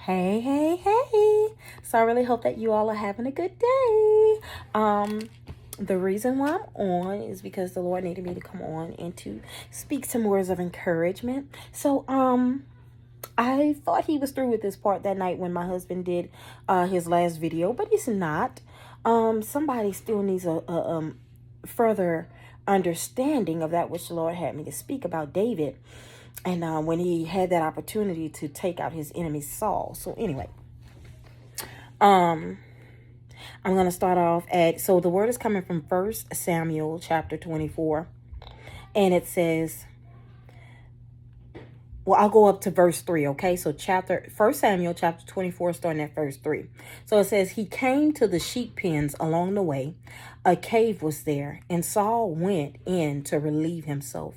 Hey, hey, hey. So I really hope that you all are having a good day. The reason why I'm on is because the Lord needed me to come on and to speak some words of encouragement. I thought he was through with this part that night when my husband did his last video, but he's not. Somebody still needs a further understanding of that which the Lord had me to speak about David. And when he had that opportunity to take out his enemy Saul. So anyway, I'm going to start off so the word is coming from 1 Samuel chapter 24. And it says, well, I'll go up to verse 3, okay? So 1 Samuel chapter 24, starting at verse 3. So it says, he came to the sheep pens along the way. A cave was there, and Saul went in to relieve himself.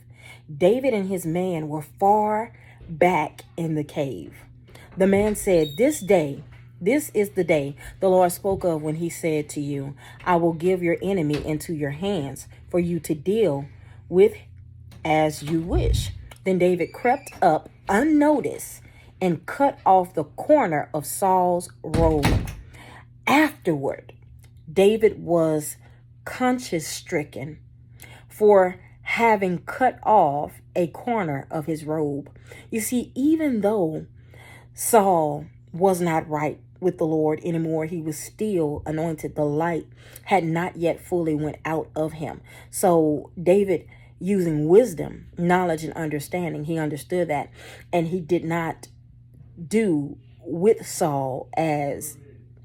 David and his man were far back in the cave. The man said, this is the day the Lord spoke of when he said to you, I will give your enemy into your hands for you to deal with as you wish. Then David crept up unnoticed and cut off the corner of Saul's robe. Afterward, David was conscience-stricken for having cut off a corner of his robe. You see, even though Saul was not right with the Lord anymore, he was still anointed. The light had not yet fully went out of him. So David, using wisdom, knowledge, and understanding, he understood that, and he did not do with Saul as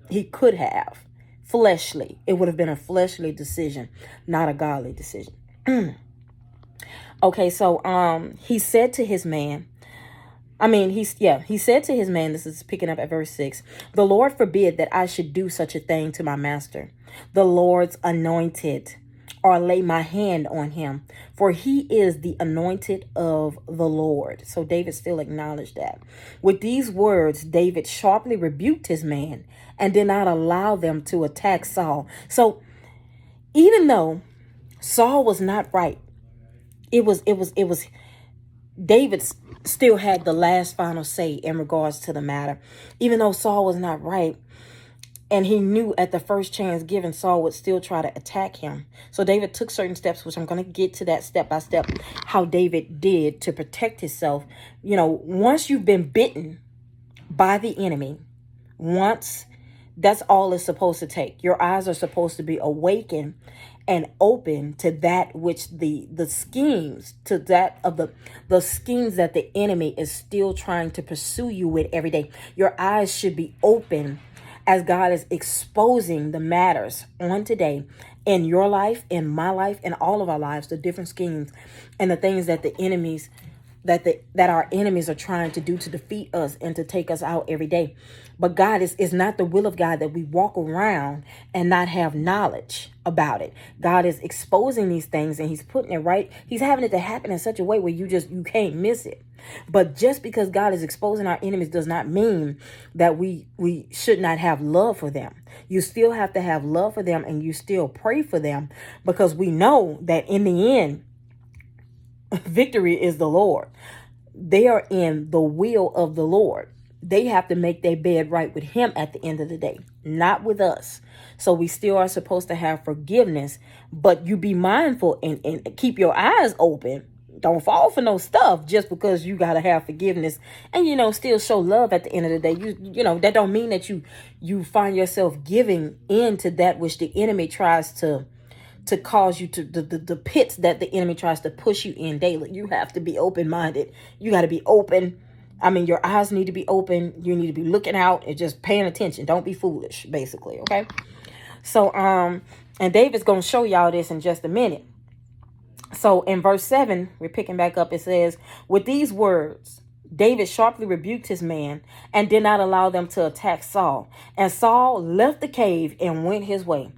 he could have. Fleshly. It would have been a fleshly decision, not a godly decision. Okay, so he said to his man, he said to his man, this is picking up at verse 6, the Lord forbid that I should do such a thing to my master, the Lord's anointed, or lay my hand on him, for he is the anointed of the Lord. So David still acknowledged that. With these words, David sharply rebuked his man and did not allow them to attack Saul. So even though Saul was not right, it was David still had the last final say in regards to the matter. Even though Saul was not right, and he knew at the first chance given, Saul would still try to attack him. So David took certain steps, which I'm going to get to that step by step, how David did to protect himself. You know, once you've been bitten by the enemy, that's all it's supposed to take. Your eyes are supposed to be awakened and open to that which the schemes that the enemy is still trying to pursue you with every day. Your eyes should be open as God is exposing the matters on today in your life, in my life, in all of our lives, the different schemes and the things that that our enemies are trying to do to defeat us and to take us out every day. But God is not the will of God that we walk around and not have knowledge about it. God is exposing these things and he's putting it right. He's having it to happen in such a way where you can't miss it. But just because God is exposing our enemies does not mean that we should not have love for them. You still have to have love for them and you still pray for them, because we know that in the end, victory is the Lord. They are in the will of the Lord. They have to make their bed right with him at the end of the day, not with us. So we still are supposed to have forgiveness, but you be mindful and keep your eyes open. Don't fall for no stuff just because you got to have forgiveness and, still show love at the end of the day. That don't mean that you find yourself giving in to that which the enemy tries to cause you to the pits that the enemy tries to push you in daily. You have to be open-minded. You got to be open. Your eyes need to be open. You need to be looking out and just paying attention. Don't be foolish, basically. Okay. So, and David's going to show y'all this in just a minute. So in verse 7, we're picking back up. It says, with these words, David sharply rebuked his man and did not allow them to attack Saul. And Saul left the cave and went his way.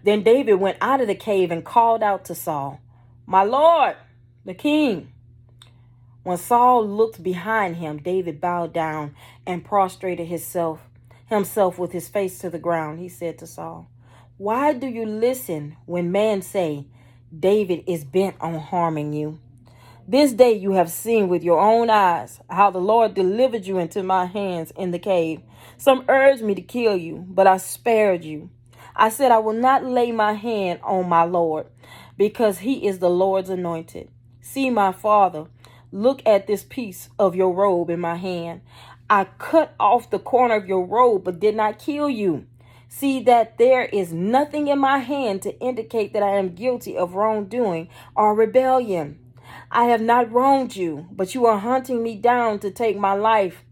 Then David went out of the cave and called out to Saul, my Lord, the king. When Saul looked behind him, David bowed down and prostrated himself with his face to the ground. He said to Saul, why do you listen when men say David is bent on harming you? This day you have seen with your own eyes how the Lord delivered you into my hands in the cave. Some urged me to kill you, but I spared you. I said, I will not lay my hand on my Lord, because he is the Lord's anointed. See, my father, look at this piece of your robe in my hand. I cut off the corner of your robe, but did not kill you. See that there is nothing in my hand to indicate that I am guilty of wrongdoing or rebellion. I have not wronged you, but you are hunting me down to take my life.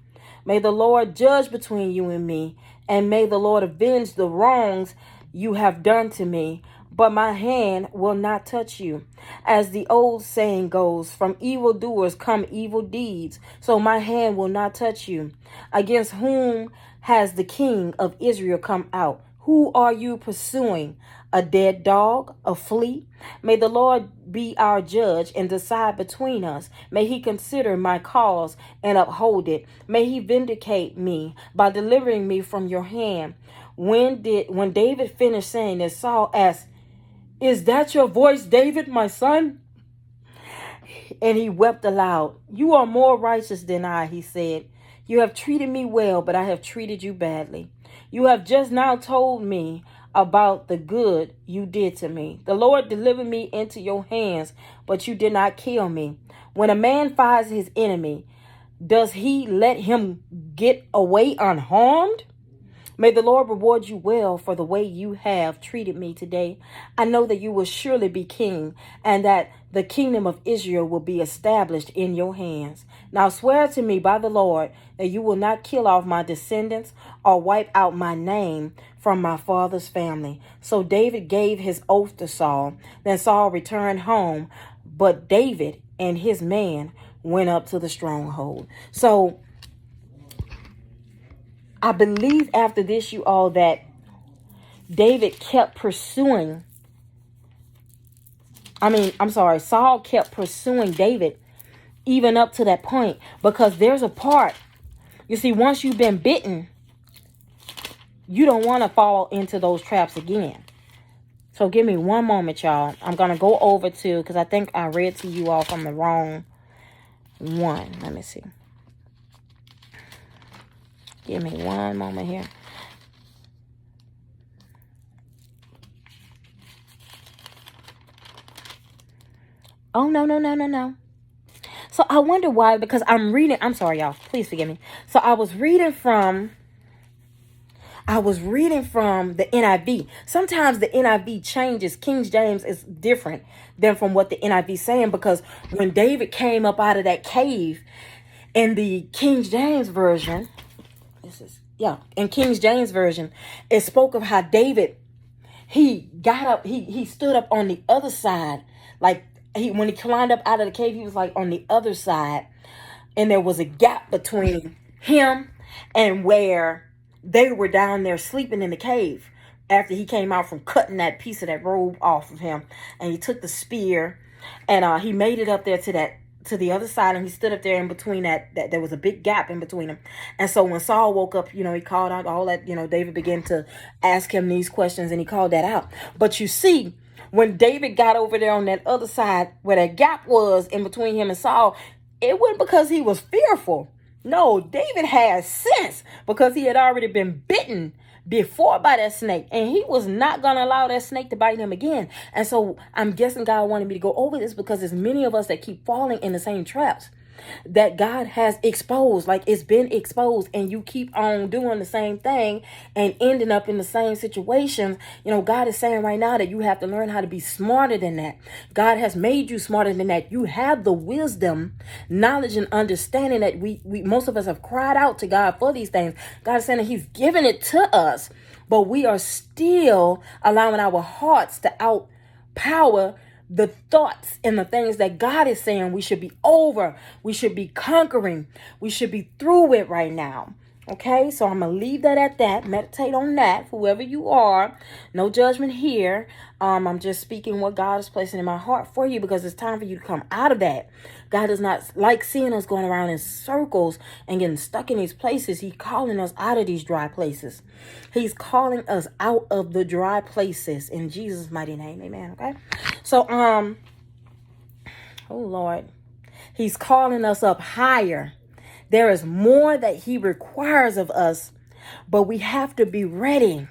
May the Lord judge between you and me, and may the Lord avenge the wrongs you have done to me. But my hand will not touch you. As the old saying goes, from evildoers come evil deeds, so my hand will not touch you. Against whom has the king of Israel come out? Who are you pursuing? A dead dog? A flea? May the Lord be our judge and decide between us. May he consider my cause and uphold it. May he vindicate me by delivering me from your hand. When David finished saying this, Saul asked, Is that your voice, David, my son? And he wept aloud. You are more righteous than I, he said. You have treated me well, but I have treated you badly. You have just now told me about the good you did to me. The Lord delivered me into your hands, but you did not kill me. When a man finds his enemy, does he let him get away unharmed? May the Lord reward you well for the way you have treated me today. I know that you will surely be king, and that the kingdom of Israel will be established in your hands. Now swear to me by the Lord that you will not kill off my descendants or wipe out my name from my father's family. So David gave his oath to Saul. Then Saul returned home, but David and his man went up to the stronghold. So I believe after this, you all, that David kept pursuing. Saul kept pursuing David even up to that point, because there's a part, you see, once you've been bitten, you don't want to fall into those traps again. So give me one moment, y'all. I'm going to go over to, because I think I read to you all from the wrong one. Let me see. Give me one moment here. Oh, no. So I wonder why, because I'm reading. I'm sorry, y'all. Please forgive me. So I was reading from the NIV. Sometimes the NIV changes. King James is different than from what the NIV is saying, because when David came up out of that cave in the King James Version, in King James Version, it spoke of how David, he got up, he stood up on the other side. Like when he climbed up out of the cave, he was like on the other side. And there was a gap between him and where they were down there sleeping in the cave after he came out from cutting that piece of that robe off of him. And he took the spear and he made it up there to the other side, and he stood up there in between that there was a big gap in between them. And so when Saul woke up, he called out all that, David began to ask him these questions, and he called that out. But you see, when David got over there on that other side where that gap was in between him and Saul, it wasn't because he was fearful. No, David had sense, because he had already been bitten before by that snake, and he was not going to allow that snake to bite him again. And so I'm guessing God wanted me to go over this, because there's many of us that keep falling in the same traps that God has exposed. Like, it's been exposed, and you keep on doing the same thing and ending up in the same situations. God is saying right now that you have to learn how to be smarter than that. God has made you smarter than that. You have the wisdom, knowledge, and understanding that we most of us have cried out to God for these things. God is saying that he's given it to us, but we are still allowing our hearts to outpower the thoughts and the things that God is saying we should be over, we should be conquering, we should be through it right now. Okay, so I'm going to leave that at that. Meditate on that, whoever you are. No judgment here. I'm just speaking what God is placing in my heart for you, because it's time for you to come out of that. God does not like seeing us going around in circles and getting stuck in these places. He's calling us out of these dry places. He's calling us out of the dry places in Jesus' mighty name. Amen. Okay. So, oh Lord. He's calling us up higher. There is more that he requires of us, but we have to be ready.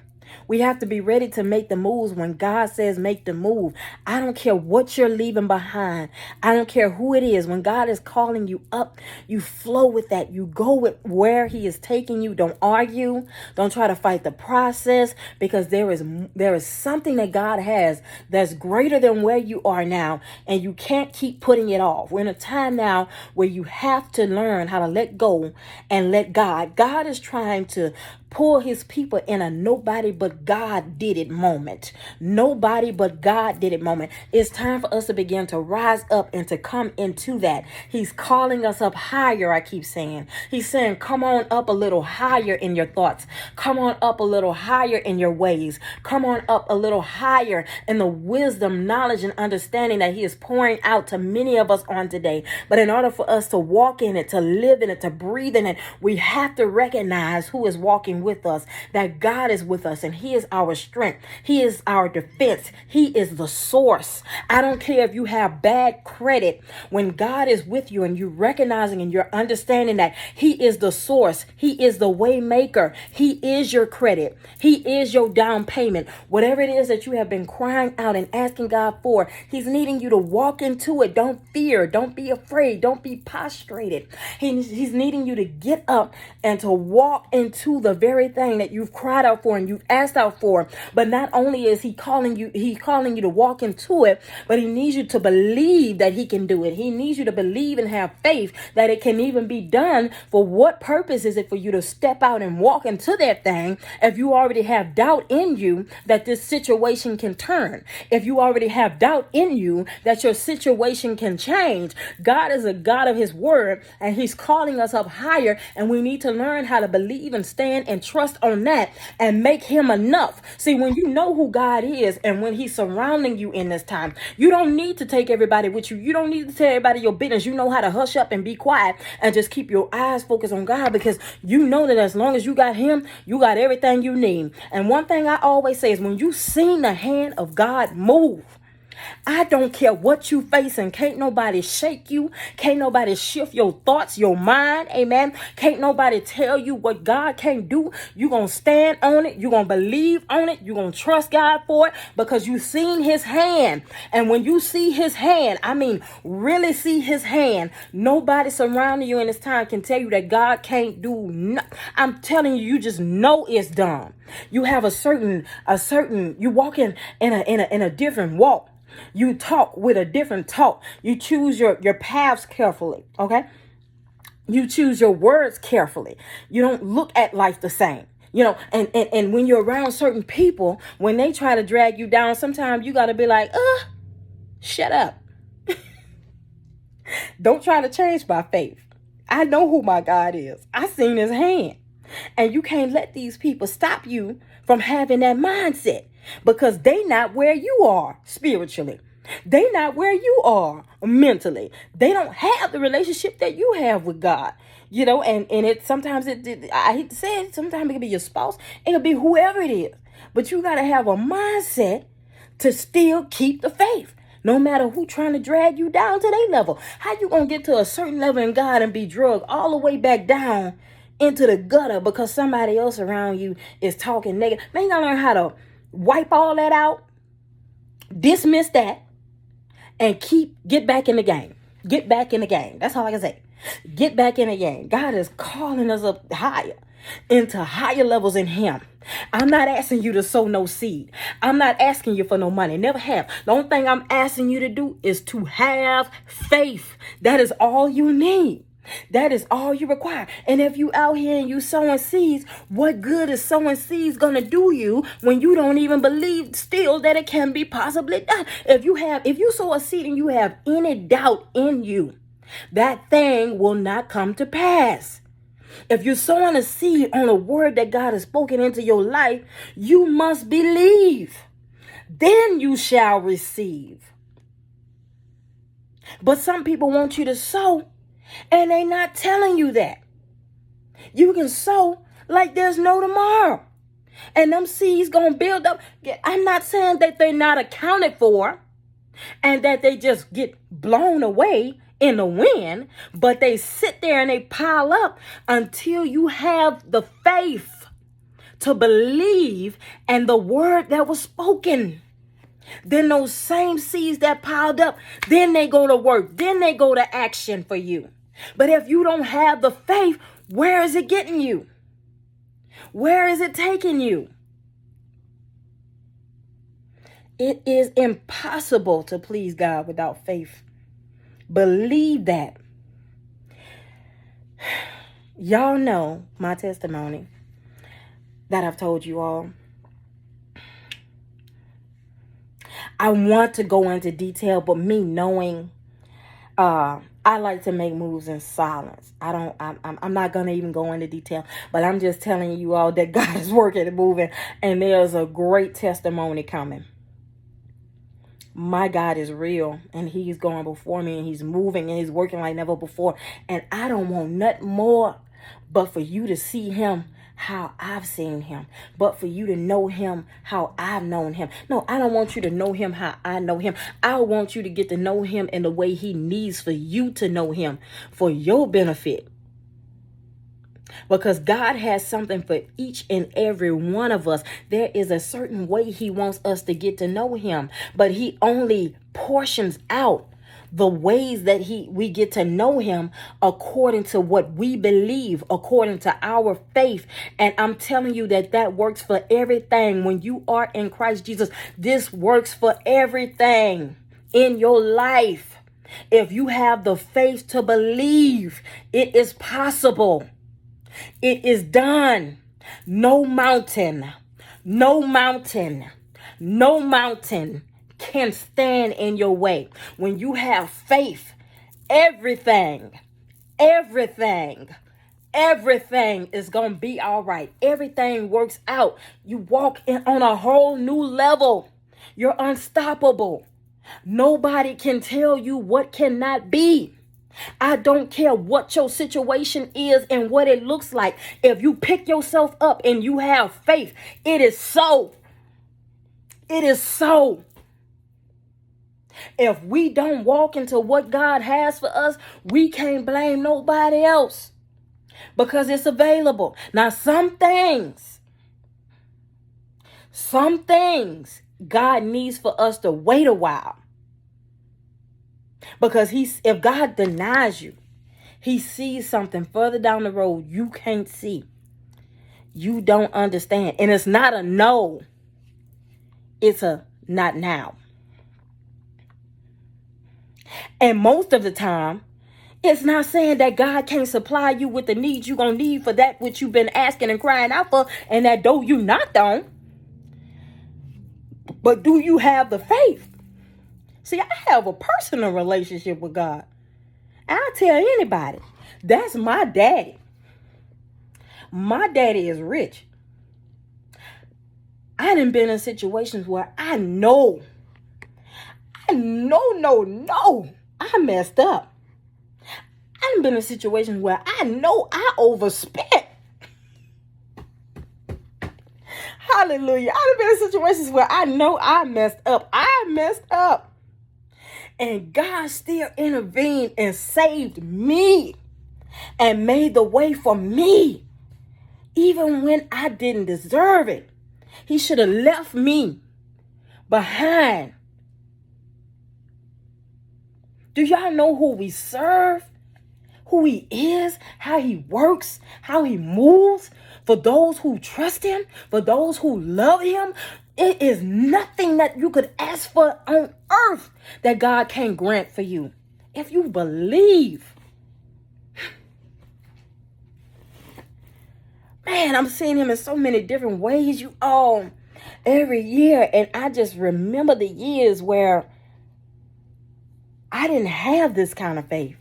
We have to be ready to make the moves when God says make the move. I don't care what you're leaving behind. I don't care who it is. When God is calling you up, you flow with that. You go with where he is taking you. Don't argue. Don't try to fight the process, because there is something that God has that's greater than where you are now, and you can't keep putting it off. We're in a time now where you have to learn how to let go and let God. God is trying to pull his people in a nobody but God did it moment. Nobody but God did it moment. It's time for us to begin to rise up and to come into that. He's calling us up higher, I keep saying. He's saying, come on up a little higher in your thoughts. Come on up a little higher in your ways. Come on up a little higher in the wisdom, knowledge, and understanding that he is pouring out to many of us on today. But in order for us to walk in it, to live in it, to breathe in it, we have to recognize who is walking with us, that God is with us, and he is our strength. He is our defense. He is the source. I don't care if you have bad credit. When God is with you and you're recognizing and you're understanding that he is the source, he is the way maker, he is your credit, he is your down payment. Whatever it is that you have been crying out and asking God for, he's needing you to walk into it. Don't fear. Don't be afraid. Don't be prostrated. He's needing you to get up and to walk into the very thing that you've cried out for and you've asked out for. But not only is he's calling you to walk into it, but he needs you to believe that he can do it. He needs you to believe and have faith that it can even be done. For what purpose is it for you to step out and walk into that thing if you already have doubt in you that this situation can turn? If you already have doubt in you that your situation can change? God is a God of his word, and he's calling us up higher, and we need to learn how to believe and stand and trust on that and make him enough. See, when you know who God is and when he's surrounding you in this time, you don't need to take everybody with you. You don't need to tell everybody your business. You know how to hush up and be quiet and just keep your eyes focused on God, because you know that as long as you got him, you got everything you need. And one thing I always say is, when you seen the hand of God move, I don't care what you facing. Can't nobody shake you. Can't nobody shift your thoughts, your mind. Amen. Can't nobody tell you what God can't do. You're going to stand on it. You're going to believe on it. You're going to trust God for it, because you've seen his hand. And when you see his hand, I mean, really see his hand, nobody surrounding you in this time can tell you that God can't do nothing. I'm telling you, you just know it's done. You have a certain, you walk in a different walk. You talk with a different talk. You choose your paths carefully. Okay. You choose your words carefully. You don't look at life the same. You know, and when you're around certain people, when they try to drag you down, sometimes you got to be like, shut up. Don't try to change my faith. I know who my God is. I seen his hand. And you can't let these people stop you from having that mindset, because they not where you are spiritually. They not where you are mentally. They don't have the relationship that you have with God. You know, and it sometimes I hate to say it, sometimes it can be your spouse, it can be whoever it is. But you gotta have a mindset to still keep the faith. No matter who trying to drag you down to their level. How you gonna get to a certain level in God and be drugged all the way back down into the gutter because somebody else around you is talking negative? Man, you gotta learn how to wipe all that out, dismiss that, and get back in the game. Get back in the game. That's all I can say. Get back in the game. God is calling us up higher, into higher levels in him. I'm not asking you to sow no seed. I'm not asking you for no money. Never have. The only thing I'm asking you to do is to have faith. That is all you need. That is all you require. And if you out here and you sowing seeds, what good is sowing seeds gonna do you when you don't even believe still that it can be possibly done? If you sow a seed and you have any doubt in you, that thing will not come to pass. If you're sowing a seed on a word that God has spoken into your life, you must believe. Then you shall receive. But some people want you to sow, and they not telling you that. You can sow like there's no tomorrow. And them seeds going to build up. I'm not saying that they're not accounted for and that they just get blown away in the wind, but they sit there and they pile up until you have the faith to believe and the word that was spoken. Then those same seeds that piled up, then they go to work, then they go to action for you. But if you don't have the faith, where is it getting you? Where is it taking you? It is impossible to please God without faith. Believe that. Y'all know my testimony that I've told you all. I want to go into detail, but me knowing, I like to make moves in silence. I'm not going to even go into detail, but I'm just telling you all that God is working and moving, and there's a great testimony coming. My God is real, and he's going before me, and he's moving, and he's working like never before. And I don't want nothing more but for you to see him how I've seen him, but for you to know him how I've known him. No, I don't want you to know him how I know him. I want you to get to know him in the way he needs for you to know him, for your benefit. Because God has something for each and every one of us. There is a certain way he wants us to get to know him, but he only portions out the ways that we get to know him according to what we believe, according to our faith. And I'm telling you that works for everything. When you are in Christ Jesus, this works for everything in your life. If you have the faith to believe, it is possible. It is done. No mountain can stand in your way. When you have faith, everything is going to be all right. Everything works out. You walk on a whole new level. You're unstoppable. Nobody can tell you what cannot be. I don't care what your situation is and what it looks like. If you pick yourself up and you have faith, it is so. It is so. If we don't walk into what God has for us, we can't blame nobody else because it's available. Now, some things God needs for us to wait a while. Because if God denies you, he sees something further down the road you can't see. You don't understand. And it's not a no. It's a not now. And most of the time, it's not saying that God can't supply you with the needs you're going to need for that which you've been asking and crying out for and that door you knocked on. But do you have the faith? See, I have a personal relationship with God. I'll tell anybody, that's my daddy. My daddy is rich. I done been in situations where I know, I messed up. I done been in situations where I know I overspent. Hallelujah. I done been in situations where I know I messed up. And God still intervened and saved me and made the way for me. Even when I didn't deserve it. He should have left me behind. Do y'all know who we serve? Who he is? How he works? How he moves? For those who trust him? For those who love him? It is nothing that you could ask for on earth that God can't grant for you. If you believe. Man, I'm seeing him in so many different ways, you all, every year. And I just remember the years where I didn't have this kind of faith.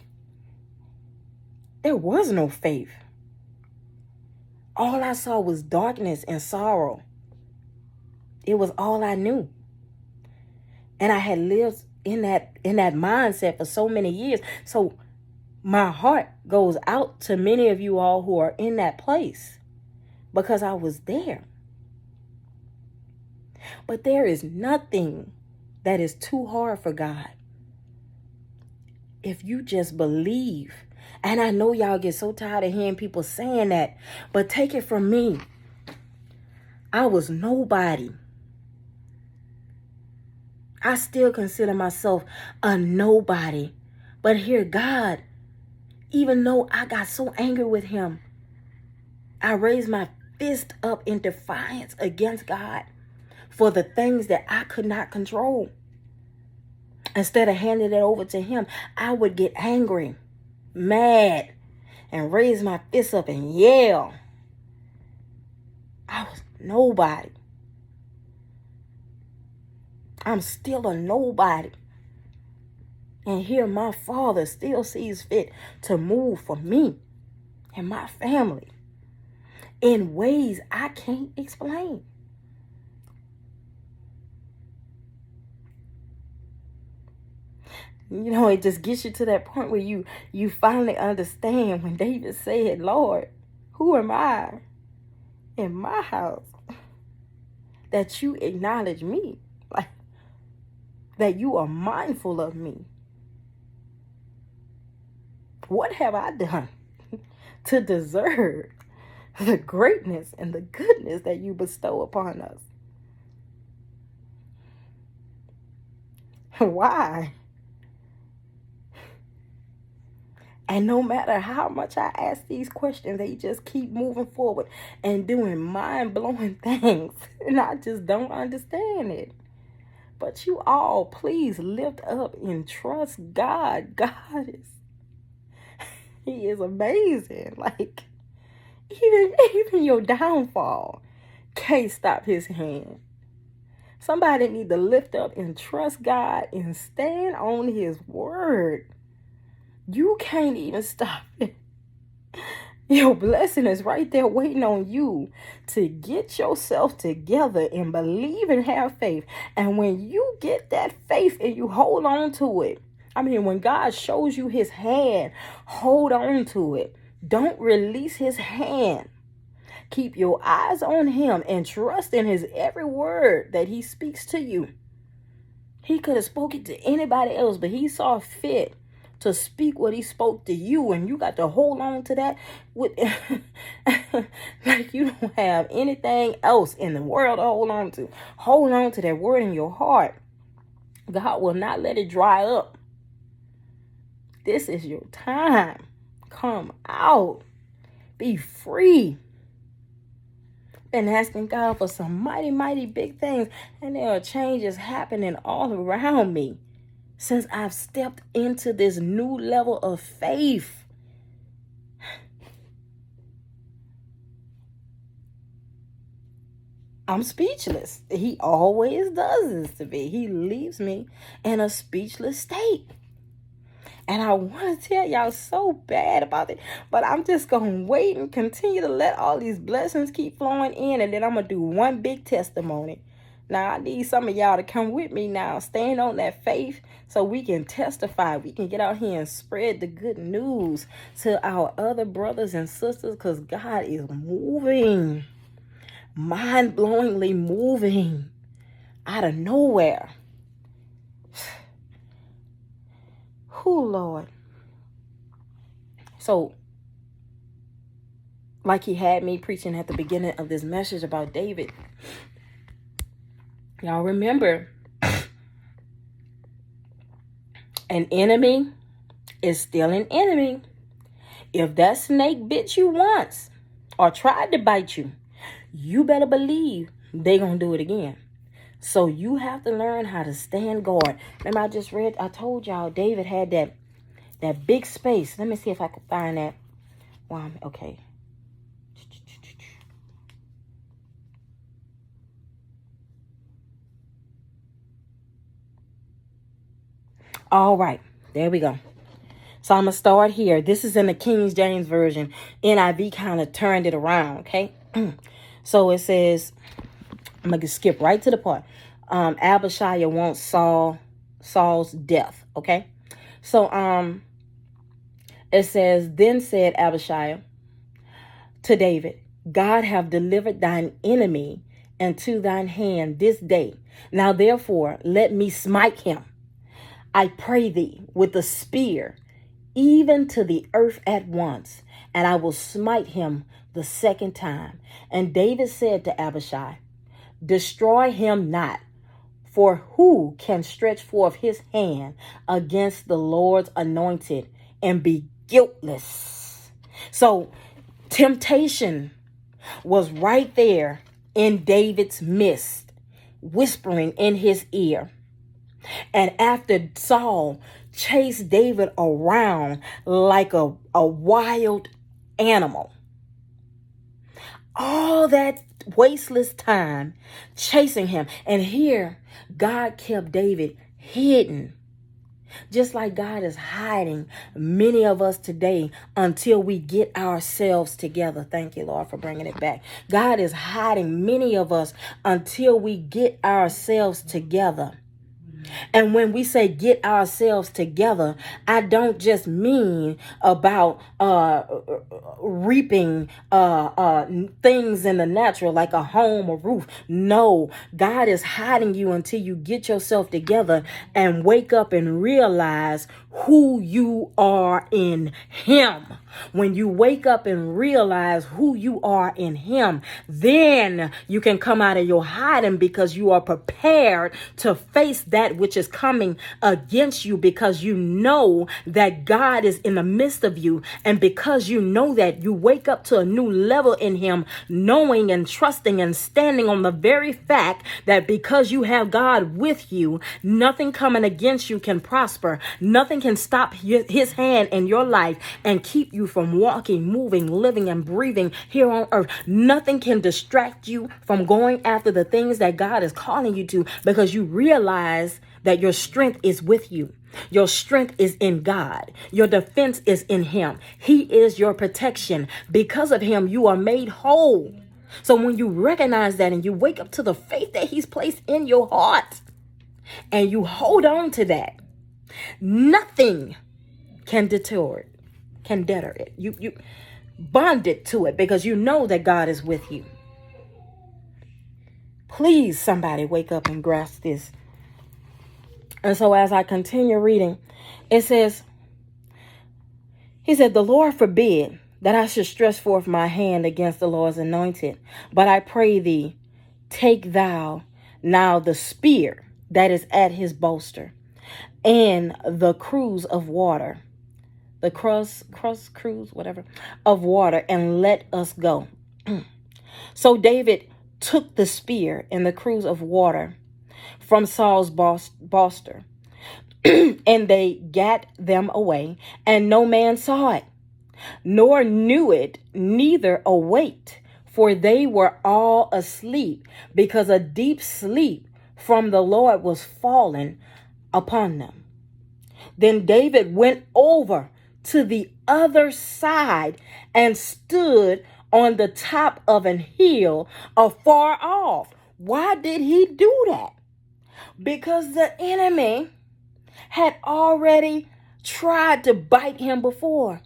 There was no faith. All I saw was darkness and sorrow. It was all I knew. And I had lived in that mindset for so many years. So my heart goes out to many of you all who are in that place because I was there. But there is nothing that is too hard for God. if you just believe. And I know y'all get so tired of hearing people saying that, but take it from me. I was nobody. I still consider myself a nobody. But here, God, even though I got so angry with him, I raised my fist up in defiance against God for the things that I could not control. Instead of handing it over to him, I would get angry, mad, and raise my fist up and yell. I was nobody. I'm still a nobody. And here my Father still sees fit to move for me and my family in ways I can't explain. You know, it just gets you to that point where you finally understand when David said, Lord, who am I in my house that you acknowledge me? Like, that you are mindful of me. What have I done to deserve the greatness and the goodness that you bestow upon us? Why? And no matter how much I ask these questions, they just keep moving forward and doing mind-blowing things. And I just don't understand it. But you all, please lift up and trust God. He is amazing. Like, even your downfall can't stop his hand. Somebody need to lift up and trust God and stand on his word. You can't even stop it. Your blessing is right there waiting on you to get yourself together and believe and have faith. And when you get that faith and you hold on to it, I mean, when God shows you his hand, hold on to it. Don't release his hand. Keep your eyes on him and trust in his every word that he speaks to you. He could have spoken to anybody else, but he saw fit to speak what he spoke to you, and you got to hold on to that with like you don't have anything else in the world to hold on to. Hold on to that word in your heart. God will not let it dry up. This is your time. Come out. Be free. Been asking God for some mighty, mighty big things, and there are changes happening all around me since I've stepped into this new level of faith. I'm speechless. He always does this to me. He leaves me in a speechless state. And I want to tell y'all so bad about it, but I'm just going to wait and continue to let all these blessings keep flowing in, and then I'm going to do one big testimony. Now, I need some of y'all to come with me now, stand on that faith so we can testify. We can get out here and spread the good news to our other brothers and sisters, because God is moving, mind-blowingly moving out of nowhere. Oh, Lord. So, like he had me preaching at the beginning of this message about David, y'all remember, an enemy is still an enemy. If that snake bit you once or tried to bite you, you better believe they're going to do it again. So you have to learn how to stand guard. Remember, I told y'all David had that big space. Let me see if I can find that. Wow, okay. All right, there we go. So I'm going to start here. This is in the King James Version. NIV kind of turned it around, okay? So it says, I'm going to skip right to the part. Abishai wants Saul's death, okay? So it says, then said Abishai to David, God have delivered thine enemy into thine hand this day. Now therefore, let me smite him. I pray thee with the spear, even to the earth at once, and I will smite him the second time. And David said to Abishai, destroy him not, for who can stretch forth his hand against the Lord's anointed and be guiltless? So temptation was right there in David's midst, whispering in his ear. And after Saul chased David around like a wild animal, all that wasteless time chasing him. And here, God kept David hidden. Just like God is hiding many of us today until we get ourselves together. Thank you, Lord, for bringing it back. God is hiding many of us until we get ourselves together. And when we say get ourselves together, I don't just mean about reaping things in the natural, like a home or roof. No, God is hiding you until you get yourself together and wake up and realize who you are in Him. When you wake up and realize who you are in Him, then you can come out of your hiding, because you are prepared to face that which is coming against you, because you know that God is in the midst of you. And because you know that, you wake up to a new level in Him, knowing and trusting and standing on the very fact that because you have God with you, nothing coming against you can prosper. Nothing can stop His hand in your life and keep you from walking, moving, living, and breathing here on earth. Nothing can distract you from going after the things that God is calling you to, because you realize that your strength is with you. Your strength is in God. Your defense is in Him. He is your protection. Because of Him, you are made whole. So when you recognize that and you wake up to the faith that He's placed in your heart and you hold on to that, nothing can deter it. You bond it to it, because you know that God is with you. Please, somebody wake up and grasp this. And so as I continue reading, it says, he said, the Lord forbid that I should stretch forth my hand against the Lord's anointed. But I pray thee, take thou now the spear that is at his bolster, and the cruse of water, the cruse, whatever, of water, and let us go. So David took the spear and the cruse of water from Saul's bolster, and they gat them away, and no man saw it, nor knew it, neither awaked, for they were all asleep, because a deep sleep from the Lord was fallen upon them. Then David went over to the other side and stood on the top of an hill afar off. Why did he do that? Because the enemy had already tried to bite him before.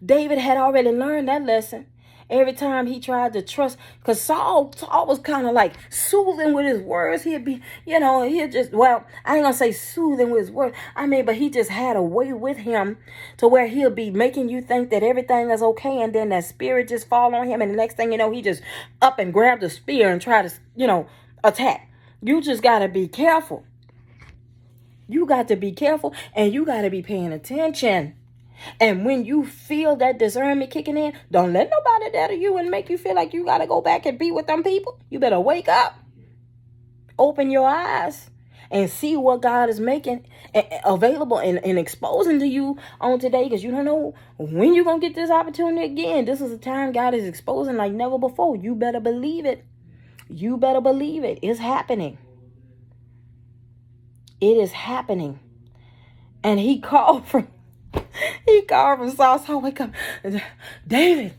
David had already learned that lesson. Every time he tried to trust, because Saul was kind of like soothing with his words. He'd be, he'd just, well, I ain't gonna say soothing with his words. But he just had a way with him to where he'll be making you think that everything is okay. And then that spirit just fall on him. And the next thing you know, he just up and grab the spear and try to, attack. You just got to be careful. You got to be careful, and you got to be paying attention. And when you feel that discernment kicking in, don't let nobody dare you and make you feel like you got to go back and be with them people. You better wake up, open your eyes, and see what God is making available and exposing to you on today, because you don't know when you're going to get this opportunity again. This is a time God is exposing like never before. You better believe it. You better believe it. It's happening. It is happening. And he called from Saul. Saul, wake up. David,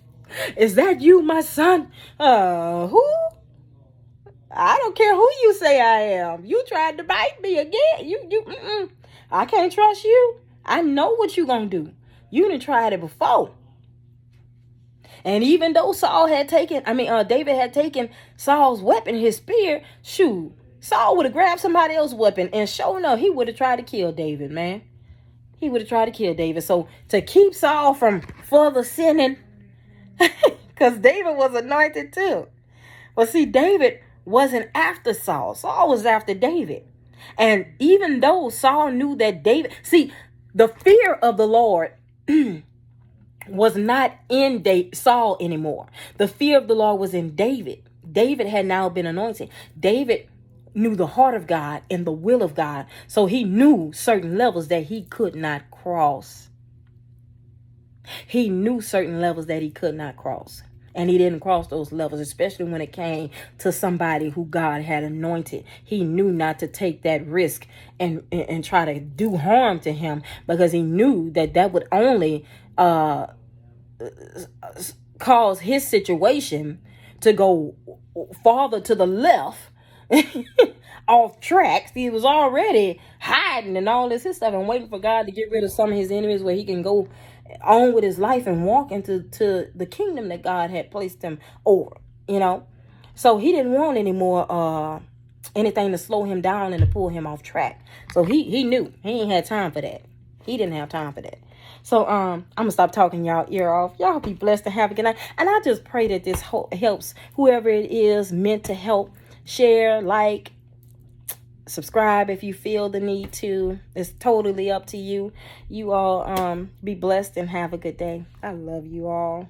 is that you, my son? Who? I don't care who you say I am. You tried to bite me again. I can't trust you. I know what you gonna do. You done tried it before. And even though David had taken Saul's weapon, his spear, shoot, Saul would have grabbed somebody else's weapon, and sure enough, he would have tried to kill David, man. He would have tried to kill David. So to keep Saul from further sinning, because David was anointed too. Well, see, David wasn't after Saul. Saul was after David. And even though Saul knew that David, see, the fear of the Lord was not in Saul anymore. The fear of the Lord was in David. David had now been anointed. David knew the heart of God and the will of God. So he knew certain levels that he could not cross. He knew certain levels that he could not cross. And he didn't cross those levels, especially when it came to somebody who God had anointed. He knew not to take that risk and try to do harm to him, because he knew that would only cause his situation to go farther to the left, off track. He was already hiding and all this his stuff and waiting for God to get rid of some of his enemies, where he can go on with his life and walk into the kingdom that God had placed him over, So he didn't want any more anything to slow him down and to pull him off track. So he knew he ain't had time for that. He didn't have time for that. So I'm gonna stop talking y'all ear off. Y'all be blessed and have a good night. And I just pray that this helps whoever it is meant to help. Share, like, subscribe if you feel the need to. It's totally up to you. You all be blessed and have a good day. I love you all.